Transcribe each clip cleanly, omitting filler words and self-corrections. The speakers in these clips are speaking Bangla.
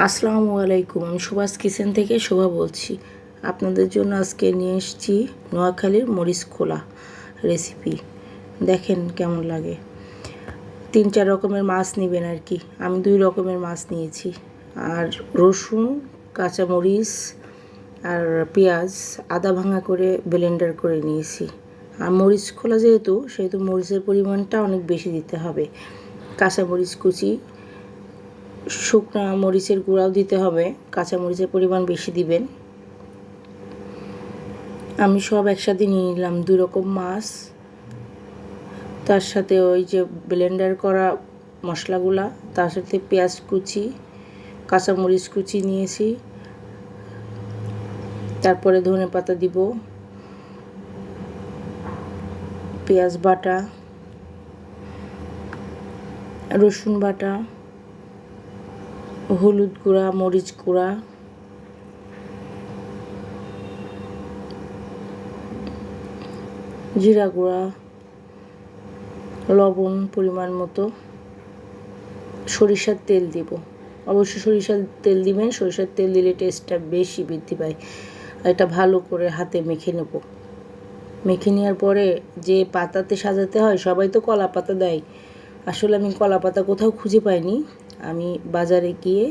আসসালামু আলাইকুম। আমি সুভাষ কিচেন থেকে শোভা বলছি। আপনাদের জন্য আজকে নিয়ে এসেছি নোয়াখালীর মরিচ খোলা রেসিপি। দেখেন কেমন লাগে। 3-4 রকমের মাছ নেবেন আর কি। আমি 2 রকমের মাছ নিয়েছি। আর রসুন, কাঁচামরিচ আর পেঁয়াজ আদা ভাঙা করে ব্লেন্ডার করে নিয়েছি। আর মরিচ খোলা সেহেতু মরিচের পরিমাণটা অনেক বেশি দিতে হবে। কাঁচামরিচ কুচি, শুকনা মরিচের গুঁড়াও দিতে হবে, কাঁচামরিচের পরিমাণ বেশি দিবেন। আমি সব একসাথে নিয়ে নিলাম 2 রকম মাছ, তার সাথে ওই যে ব্লেন্ডার করা মশলাগুলা, তার সাথে পেঁয়াজ কুচি, কাঁচামরিচ কুচি নিয়েছি, তারপরে ধনেপাতা দিব, পেঁয়াজ বাটা, রসুন বাটা, হলুদ গুঁড়া, মরিচ গুঁড়া, জিরা গুঁড়া, লবণ পরিমাণ মতো, সরিষার তেল দিব। অবশ্যই সরিষার তেল দিবেন। সরিষার তেল দিলে টেস্টটা বেশি বৃদ্ধি পায়। এটা ভালো করে হাতে মেখে নেব। মেখে নেওয়ার পরে যে পাতাতে সাজাতে হয়, সবাই তো কলা পাতা দেয়। আসলে আমি কলা পাতা কোথাও খুঁজে পাইনি। আমি বাজারে গিয়ে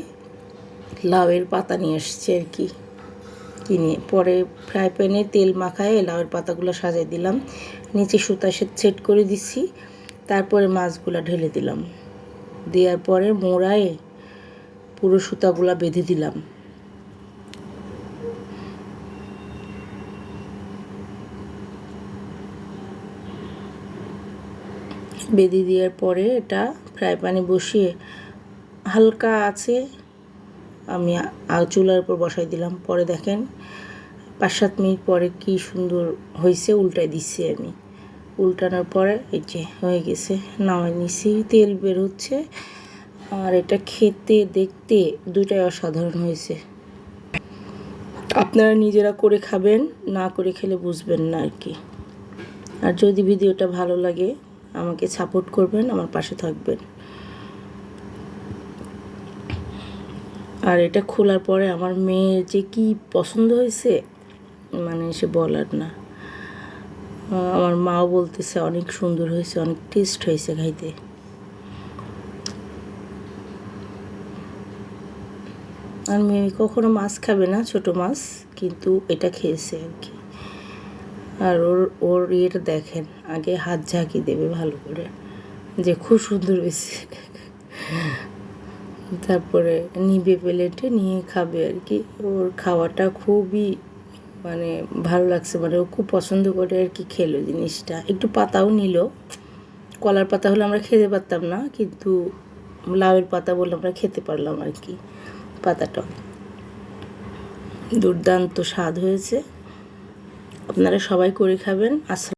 লাউয়ের পাতা নিয়ে এসেছি আর কি কিনে। পরে ফ্রাই প্যানে তেল মাখায় লাউয়ের পাতাগুলো সাজিয়ে দিলাম, নিচে সুতা সেট করে দিচ্ছি। তারপরে মাছগুলো ঢেলে দিলাম, দেওয়ার পরে মোড়ায় পুরো সুতাগুলো বেঁধে দিলাম। বেঁধে দেওয়ার পরে এটা ফ্রাই প্যানে বসিয়ে হালকা আছে আমি চুলার উপর বসাই দিলাম। পরে দেখেন 5-7 মিনিট পরে কি সুন্দর হয়েছে। উল্টাই দিচ্ছি আমি। উল্টানোর পরে এই যে হয়ে গেছে, নামাই নিছি। তেল বের হচ্ছে। আর এটা খেতে দেখতে দুটাই অসাধারণ হয়েছে। আপনারা নিজেরা করে খাবেন, না করে খেলে বুঝবেন না আর কি। আর যদি ভিডিওটা ভালো লাগে আমাকে সাপোর্ট করবেন, আমার পাশে থাকবেন। আর এটা খোলার পরে আমার মেয়ের যে কি পছন্দ হয়েছে, মানে সে বলার না। আমার মাও বলতেছে অনেক সুন্দর হয়েছে, অনেক টেস্ট হয়েছে খাইতে। আর মেয়ে কখনো মাছ খাবে না, ছোট মাছ, কিন্তু এটা খেয়েছে আর কি। আর ওর ইয়েটা দেখেন, আগে হাত ঝাঁকি দেবে ভালো করে যে খুব সুন্দর হয়েছে। তারপরে নিবে প্লেটে নিয়ে খাবে আর কি। ওর খাওয়াটা খুবই মানে ভালো লাগছে, মানে ও খুব পছন্দ করে আর কি খেলো জিনিসটা। একটু পাতাও নিল। কলার পাতা হলে আমরা খেতে পারতাম না, কিন্তু লাউয়ের পাতা বলে আমরা খেতে পারলাম আর কি। পাতাটা দুর্দান্ত স্বাদ হয়েছে। আপনারা সবাই করে খাবেন।